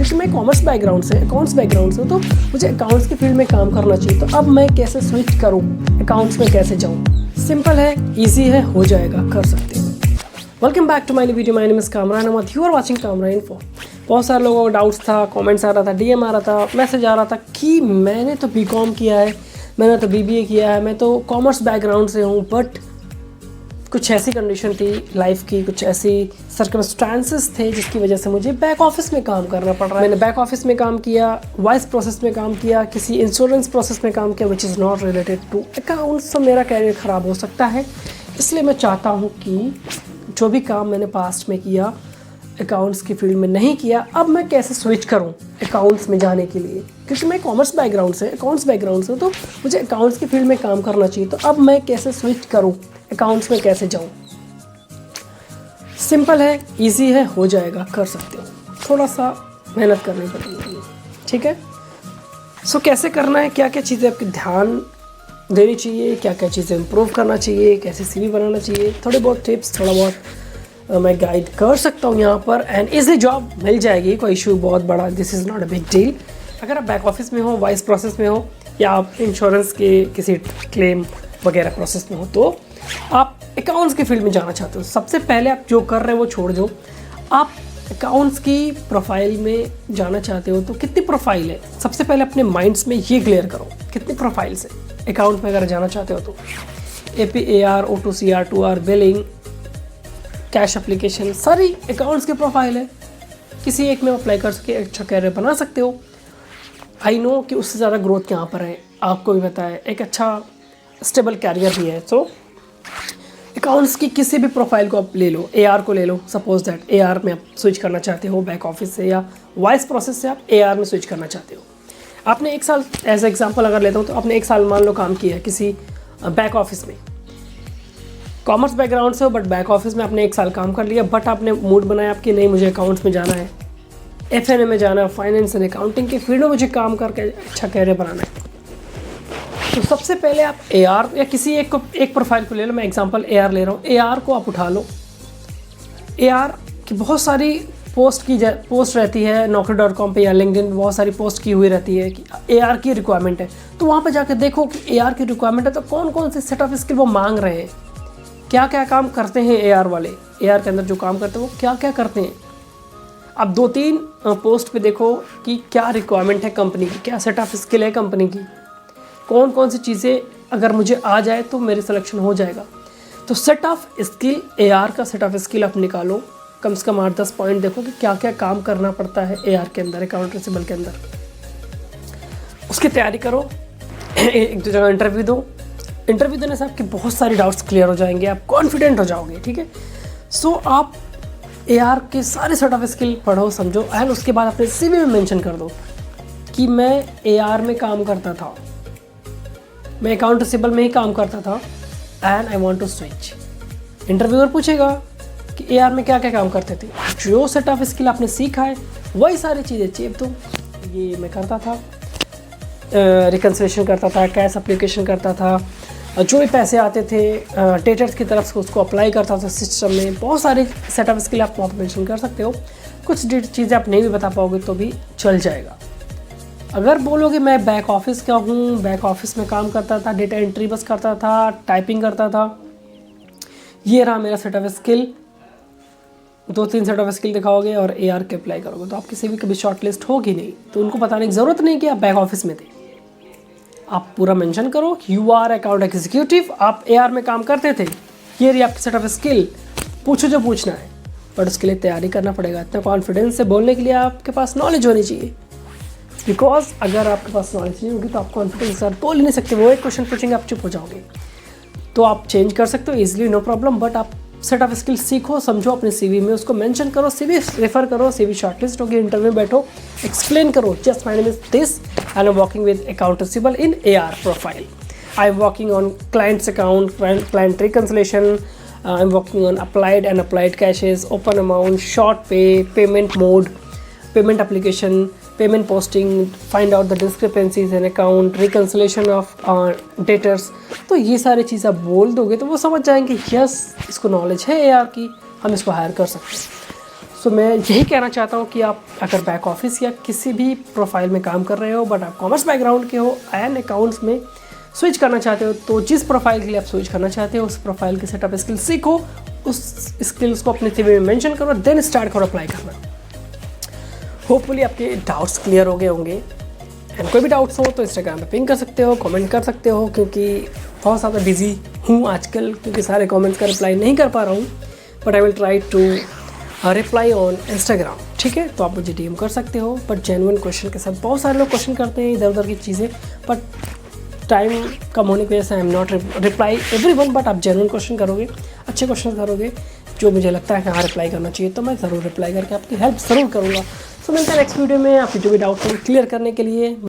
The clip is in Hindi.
क्योंकि मैं कॉमर्स बैकग्राउंड से अकाउंट्स बैकग्राउंड से तो मुझे अकाउंट्स की फील्ड में काम करना चाहिए। तो अब मैं कैसे स्विच करूँ, अकाउंट्स में कैसे जाऊँ? सिंपल है, ईजी है, हो जाएगा, कर सकते हैं। Welcome back to my video. My name is Kamran Ahmed, you are watching Kamran info. बहुत सारे लोगों को डाउट्स था, कमेंट्स आ रहा था, डीएम आ रहा था, मैसेज आ रहा था कि मैंने तो बीकॉम किया है, मैंने तो बीबीए किया है, मैं तो कॉमर्स बैकग्राउंड से हूँ, बट कुछ ऐसी कंडीशन थी लाइफ की, कुछ ऐसी सर्कमस्टांसेस थे जिसकी वजह से मुझे बैक ऑफिस में काम करना पड़ रहा है। मैंने बैक ऑफिस में काम किया, वॉइस प्रोसेस में काम किया, किसी इंश्योरेंस प्रोसेस में काम किया which is not related to accounts. तो मेरा कैरियर ख़राब हो सकता है, इसलिए मैं चाहता हूँ कि जो भी काम मैंने पास्ट में किया अकाउंट्स की फील्ड में नहीं किया, अब मैं कैसे स्विच करूं अकाउंट्स में जाने के लिए। क्योंकि मैं कॉमर्स बैकग्राउंड से अकाउंट्स बैकग्राउंड से तो मुझे अकाउंट्स की फील्ड में काम करना चाहिए। तो अब मैं कैसे स्विच करूं, अकाउंट्स में कैसे जाऊं? सिंपल है, इजी है, हो जाएगा, कर सकते हो। थोड़ा सा मेहनत करनी पड़ेगी, ठीक है। सो कैसे करना है, क्या क्या चीज़ें आपके ध्यान देनी चाहिए, क्या क्या चीज़ें इम्प्रूव करना चाहिए, कैसे सीवी बनाना चाहिए, थोड़े बहुत टिप्स, थोड़ा बहुत मैं गाइड कर सकता हूँ यहाँ पर। एंड इजली जॉब मिल जाएगी, कोई इशू बहुत बड़ा, this is not a big deal. अगर आप बैक ऑफिस में हो, वॉइस प्रोसेस में हो, या आप इंश्योरेंस के किसी क्लेम वगैरह प्रोसेस में हो, तो आप अकाउंट्स की फील्ड में जाना चाहते हो, सबसे पहले आप जो कर रहे हो वो छोड़ दो। आप अकाउंट्स की प्रोफाइल में जाना चाहते हो तो कितनी प्रोफाइल है, सबसे पहले अपने माइंड्स में ये क्लियर करो, कितनी प्रोफाइल से अकाउंट में अगर जाना चाहते हो तो APAR, O2C, R2R, billing, cash application, सारी अकाउंट्स की प्रोफाइल है। किसी एक में अप्लाई कर सके, अच्छा कैरियर बना सकते हो। आई नो कि उससे ज़्यादा ग्रोथ यहाँ पर है, आपको भी पता है, एक अच्छा स्टेबल कैरियर भी है। सो अकाउंट्स की किसी भी प्रोफाइल को आप ले लो, AR को ले लो, सपोज दैट AR में आप स्विच करना चाहते हो बैक ऑफिस से, या वॉइस प्रोसेस से आप AR में स्विच करना चाहते हो। आपने 1 साल, एज एग्जाम्पल अगर लेता हूँ, तो आपने 1 साल मान लो काम किया है किसी बैक ऑफिस में, कॉमर्स बैकग्राउंड से हो, बट बैक ऑफिस में आपने 1 साल काम कर लिया, बट आपने मूड बनाया आपकी नहीं, मुझे अकाउंट्स में जाना है, FNA में जाना है, फाइनेंस एंड अकाउंटिंग की फील्ड में मुझे काम करके अच्छा कैरियर बनाना है। तो सबसे पहले आप AR या किसी एक प्रोफाइल को ले लो। मैं एग्जांपल AR ले रहा हूँ, AR को आप उठा लो। AR की बहुत सारी पोस्ट रहती है naukri.com पे या लिंक्डइन, बहुत सारी पोस्ट की हुई रहती है कि AR की रिक्वायरमेंट है। तो वहाँ पर जाकर देखो कि AR की रिक्वायरमेंट है तो कौन कौन से सेट ऑफ स्किल वो मांग रहे हैं, क्या क्या काम करते हैं AR वाले, AR के अंदर जो काम करते हैं वो क्या क्या करते हैं। अब 2-3 पोस्ट पे देखो कि क्या रिक्वायरमेंट है कंपनी की, क्या सेट ऑफ स्किल है कंपनी की, कौन कौन सी चीज़ें अगर मुझे आ जाए तो मेरी सिलेक्शन हो जाएगा। तो सेट ऑफ स्किल, AR का सेट ऑफ स्किल आप निकालो, कम से कम 8-10 पॉइंट देखो कि क्या क्या काम करना पड़ता है AR के अंदर, अकाउंट रिसीवेबल के अंदर। उसकी तैयारी करो, 1-2 जगह इंटरव्यू दो। इंटरव्यू देने से आपके बहुत सारे डाउट्स क्लियर हो जाएंगे, आप कॉन्फिडेंट हो जाओगे, ठीक है। सो आप AR के सारे सेट ऑफ स्किल पढ़ो, समझो, एंड उसके बाद अपने CV में मेंशन कर दो कि मैं AR में काम करता था, मैं अकाउंट रिसीवेबल में ही काम करता था, and I want to switch. Interviewer पूछेगा कि AR में क्या क्या काम करते थे, जो सेट ऑफ स्किल आपने सीखा है वही सारी चीज़ें चेप दो। ये मैं करता था, रिकन्सिलेशन करता था, कैश एप्लीकेशन करता था, जो भी पैसे आते थे डेटर्स की तरफ से उसको अप्लाई करता था सिस्टम में। बहुत सारे सेट ऑफ स्किल आप वहाँ पर मेंशन कर सकते हो। कुछ चीज़ें आप नहीं भी बता पाओगे तो भी चल जाएगा। अगर बोलोगे मैं बैक ऑफिस का हूँ, बैक ऑफिस में काम करता था, डेटा एंट्री बस करता था, टाइपिंग करता था, ये रहा मेरा set of skill, 2-3 set of skill दिखाओगे और AR के अप्लाई करोगे तो आपकी CV कभी शॉर्ट लिस्ट होगी नहीं। तो उनको बताने की ज़रूरत नहीं कि आप बैक ऑफिस में थे। आप पूरा मेंशन करो यू आर अकाउंट एग्जीक्यूटिव, आप AR में काम करते थे, ये रही आपकी सेट ऑफ स्किल, पूछो जो पूछना है, बट उसके लिए तैयारी करना पड़ेगा। इतना कॉन्फिडेंस से बोलने के लिए आपके पास नॉलेज होनी चाहिए, बिकॉज अगर आपके पास नॉलेज नहीं होगी तो आप कॉन्फिडेंस से बोल ही नहीं सकते। वो एक क्वेश्चन पूछेंगे, आप चुप हो जाओगे। तो आप चेंज कर सकते हो ईजिली, नो प्रॉब्लम, बट आप सेट ऑफ स्किल सीखो, समझो, अपने CV में उसको मेंशन करो, CV रेफर करो, CV शॉर्टलिस्ट होगी, इंटरव्यू में बैठो, एक्सप्लेन करो, just my name is this and I am working with account receivable in AR profile, I am working on clients account, client reconciliation, I am working on applied and applied caches, open amount, short पे, payment mode, payment application, payment posting, find out the discrepancies in account, reconciliation of debtors. तो ये सारी चीज़ आप बोल दोगे तो वो समझ जाएंगे यस इसको नॉलेज है AR की, हम इसको हायर कर सकते हैं। सो मैं यही कहना चाहता हूँ कि आप अगर बैक ऑफिस या किसी भी प्रोफाइल में काम कर रहे हो बट आप कॉमर्स बैकग्राउंड के हो एंड अकाउंट्स में स्विच करना चाहते हो, तो जिस प्रोफाइल के लिए आप स्विच करना चाहते हो उस प्रोफाइल के सेटअप स्किल सीखो, उस स्किल्स को अपने CV में मेंशन करो, देन स्टार्ट करो अप्लाई करना। होपफुली आपके डाउट्स क्लियर हो गए होंगे एंड कोई भी डाउट्स हो तो इंस्टाग्राम पे पिंग कर सकते हो, कमेंट कर सकते हो, क्योंकि बहुत ज़्यादा बिजी हूँ आजकल, क्योंकि सारे कमेंट्स का रिप्लाई नहीं कर पा रहा हूँ, but I will try to reply on Instagram. ठीक है, तो आप मुझे DM कर सकते हो, बट जेन्युइन क्वेश्चन के साथ। बहुत सारे लोग क्वेश्चन करते हैं इधर उधर की चीज़ें, बट टाइम कम होने की वजह से I am not reply everyone, but आप जेन्युइन क्वेश्चन करोगे, अच्छे क्वेश्चन करोगे जो मुझे लगता है कि हाँ रिप्लाई करना चाहिए, तो मैं ज़रूर रिप्लाई करके आपकी हेल्प ज़रूर करूँगा। सो मिलते हैं नेक्स्ट वीडियो में आपकी जो भी डाउट हो क्लियर करने के लिए।